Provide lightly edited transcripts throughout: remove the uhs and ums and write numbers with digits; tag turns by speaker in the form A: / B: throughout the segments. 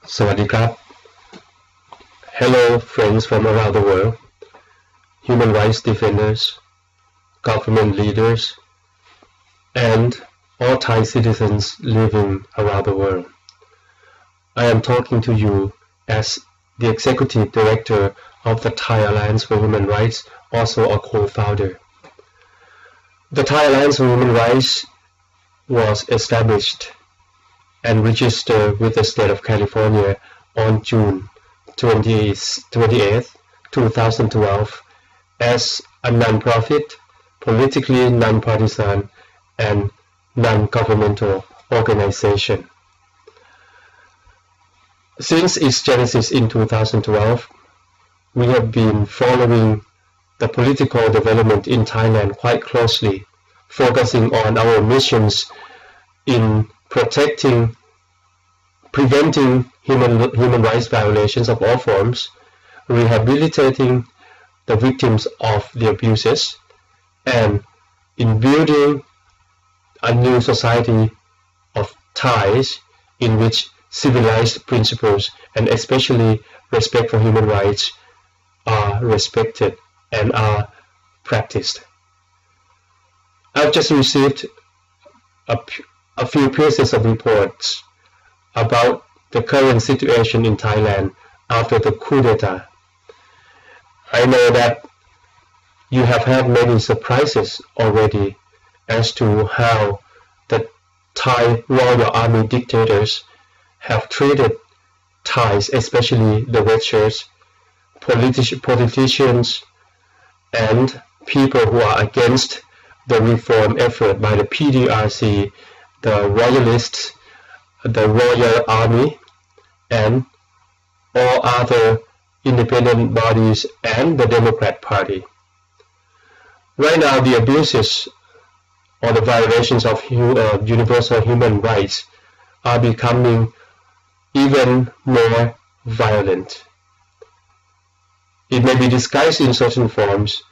A: Sawadee krab. Hello friends from around the world, human rights defenders, government leaders, and all Thai citizens living around the world. I am talking to you as the Executive Director of the Thai Alliance for Human Rights, also a co-founder. The Thai Alliance for Human Rights was established and registered with the state of California on June 28, 2012 as a non-profit, politically non-partisan, and non-governmental organization. Since its genesis in 2012, we have been following the political development in Thailand quite closely, focusing on our missions in preventing human rights violations of all forms, rehabilitating the victims of the abuses, and in building a new society of Thais in which civilized principles and especially respect for human rights are respected and are practiced. I've just received a few pieces of reports about the current situation in Thailand after the coup d'etat. I know that you have had many surprises already as to how the Thai royal army dictators have treated Thais, especially the red shirts, politicians, and people who are against the reform effort by the PDRC, the royalists, the royal army, and all other independent bodies and the Democrat Party. Right now, the abuses or the violations of universal human rights are becoming even more violent. It may be disguised in certain forms,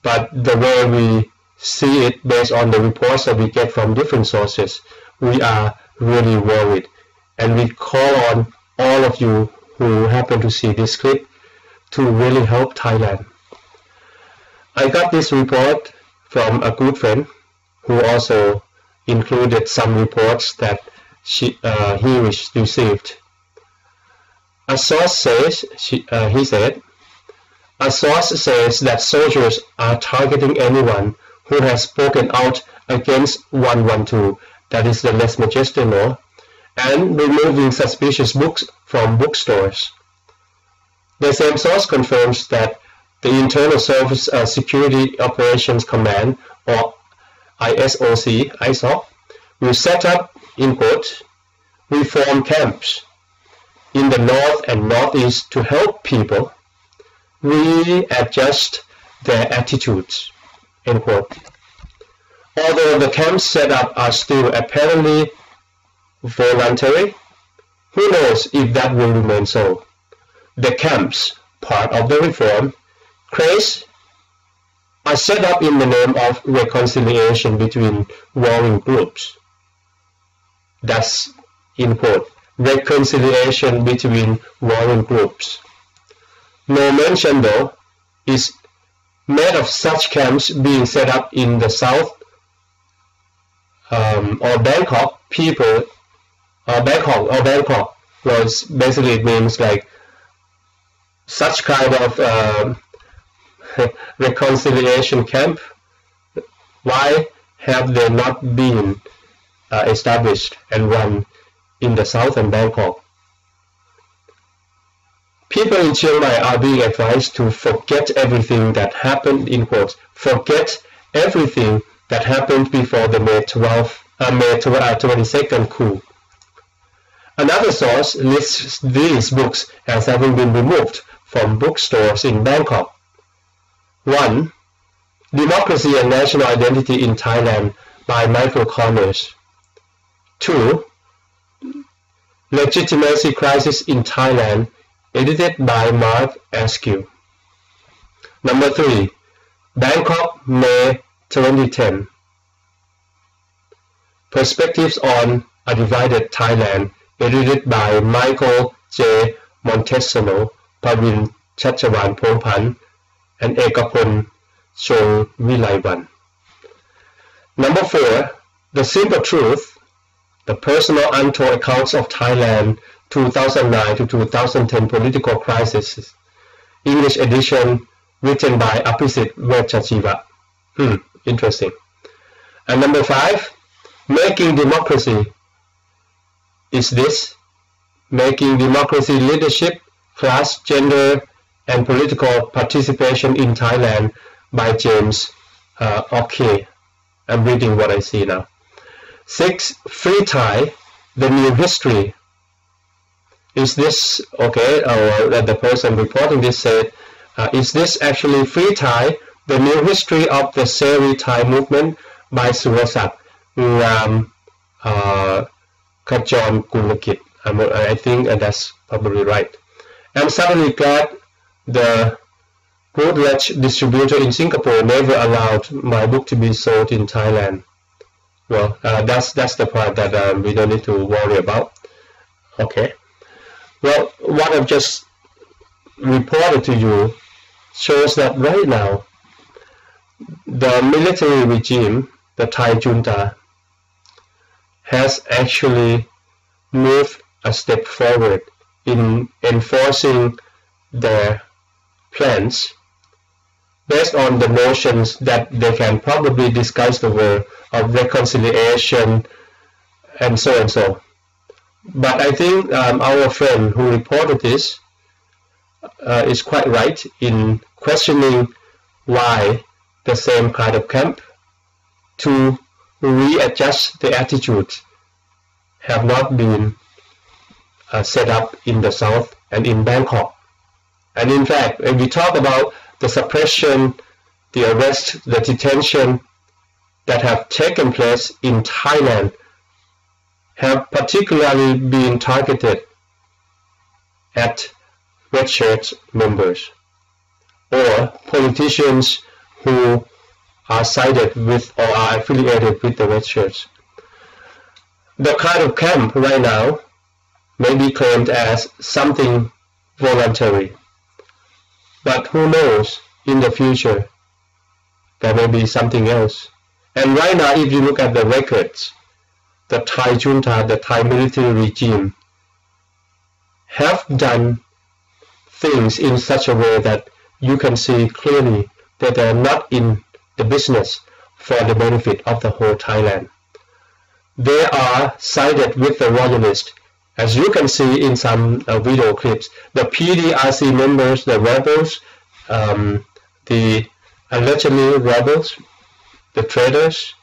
A: but the way we see it based on the reports that we get from different sources, we are really worried, and we call on all of you who happen to see this clip to really help Thailand. I got this report from a good friend who also included some reports that he received. A source says, he said, a source says that soldiers are targeting anyone who has spoken out against 112, that is the less majestic law, and removing suspicious books from bookstores. The same source confirms that the Internal Service Security Operations Command, or ISOC, will set up, in quote, reform camps in the north and northeast to help people readjust their attitudes, end quote. Although the camps set up are still apparently voluntary, who knows if that will remain so. The camps, part of the reform, craze, are set up in the name of reconciliation between warring groups. That's, in quote, reconciliation between warring groups. No mention, though, is made of such camps being set up in the south or Bangkok. People, Bangkok was basically, it means like such kind of reconciliation camp. Why have they not been established and run in the south and Bangkok? People in Chiang Mai are being advised to forget everything that happened, in quotes, forget everything that happened before the May 22nd coup. Another source lists these books as having been removed from bookstores in Bangkok. 1. Democracy and National Identity in Thailand by Michael Connors. 2. Legitimacy Crisis in Thailand, edited by Mark Askew. Number 3. Bangkok, May 2010. Perspectives on a Divided Thailand, edited by Michael J. Montesano, Pavin Chachawan Pongpan, and Ekapon Chong Vilaiwan. Number 4. The Simple Truth, the Personal Untold Accounts of Thailand 2009 to 2010 Political Crisis, English edition, written by Apisit Vechachiva. Interesting. And number 5, Making Democracy. Is this Making Democracy Leadership, Class, Gender, and Political Participation in Thailand by James Okay. I'm reading what I see now. 6. Free Thai, The New History. Is this, okay, the person reporting this said, is this actually Free Thai, The New History of the Seri Thai Movement by Surasak Ram Kajon Kulakit? I think that's probably right. I'm suddenly glad the bootleg distributor in Singapore never allowed my book to be sold in Thailand. Well, that's the part that we don't need to worry about. Okay. Well, what I've just reported to you shows that right now the military regime, the Thai Junta, has actually moved a step forward in enforcing their plans based on the notions that they can probably disguise the word of reconciliation and so and so. But I think our friend who reported this is quite right in questioning why the same kind of camp to readjust the attitude have not been set up in the south and in Bangkok. And in fact, when we talk about the suppression, the arrest, the detention that have taken place in Thailand have particularly been targeted at red shirt members or politicians who are sided with or are affiliated with the red shirts. The kind of camp right now may be claimed as something voluntary, but who knows, in the future there may be something else. And right now, if you look at the records, the Thai Junta, the Thai military regime, have done things in such a way that you can see clearly that they are not in the business for the benefit of the whole Thailand. They are sided with the royalists. As you can see in some video clips, the PDRC members, the rebels, the allegedly rebels, the traitors,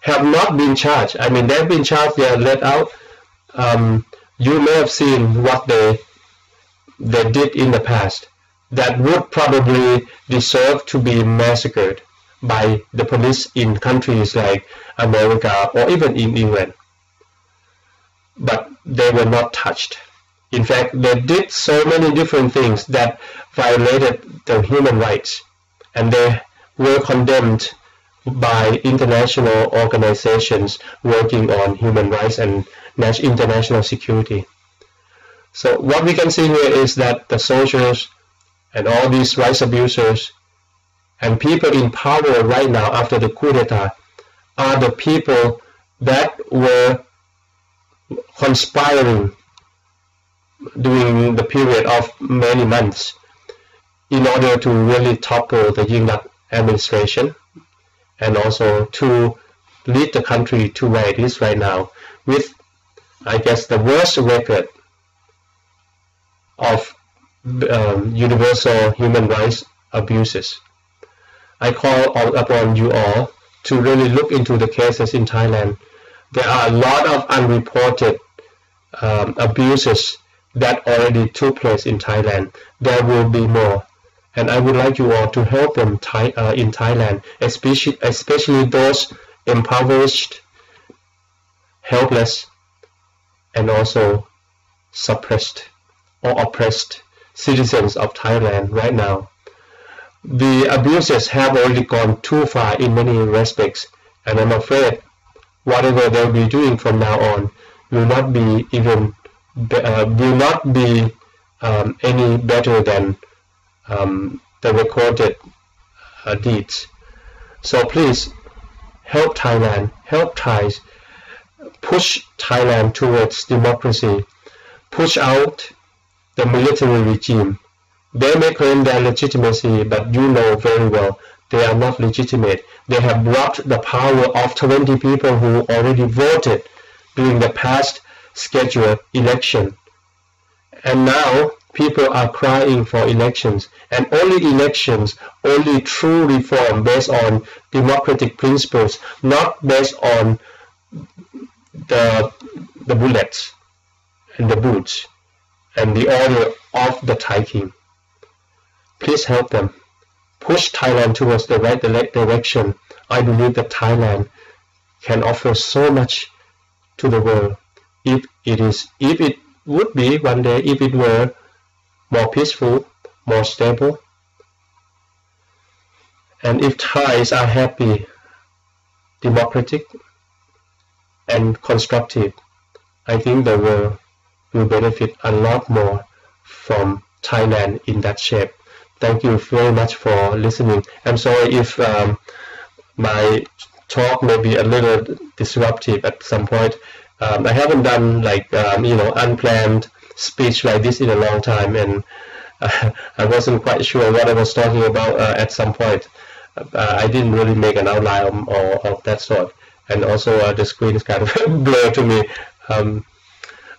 A: have not been charged. I mean, they've been charged, they are let out. You may have seen what they did in the past that would probably deserve to be massacred by the police in countries like America or even in England. But they were not touched. In fact, they did so many different things that violated the human rights, and they were condemned by international organizations working on human rights and international security. So what we can see here is that the soldiers and all these rights abusers and people in power right now after the coup d'etat are the people that were conspiring during the period of many months in order to really topple the Yingluck administration and also to lead the country to where it is right now with, I guess, the worst record of universal human rights abuses. I call upon you all to really look into the cases in Thailand. There are a lot of unreported abuses that already took place in Thailand. There will be more. And I would like you all to help them in Thailand, especially those impoverished, helpless, and also suppressed or oppressed citizens of Thailand right now. The abuses have already gone too far in many respects, and I'm afraid whatever they'll be doing from now on will not be even will not be any better than the recorded deeds. So please help Thailand, help Thais, push Thailand towards democracy, push out the military regime. They may claim their legitimacy, but you know very well they are not legitimate. They have robbed the power of 20 people who already voted during the past scheduled election. And now people are crying for elections, and only elections, only true reform based on democratic principles, not based on the bullets and the boots and the order of the Thai king. Please help them. Push Thailand towards the right direction. I believe that Thailand can offer so much to the world if it would be one day, if it were more peaceful, more stable. And if Thais are happy, democratic, and constructive, I think the world will benefit a lot more from Thailand in that shape. Thank you very much for listening. I'm sorry if my talk may be a little disruptive at some point. I haven't done like unplanned speech like this in a long time, and I wasn't quite sure what I was talking about at some point. I didn't really make an outline or of that sort, and also the screen is kind of blurred to me,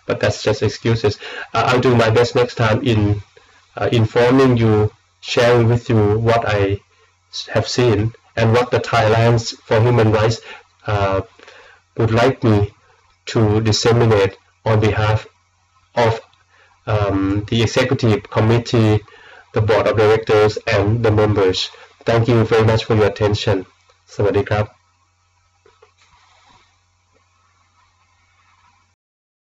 A: but that's just excuses. I'll do my best next time in informing you, sharing with you what I have seen and what the Thai Alliance for Human Rights would like me to disseminate on behalf of the executive committee, the board of directors, and the members. Thank you very much for your attention. สวัสดีครับ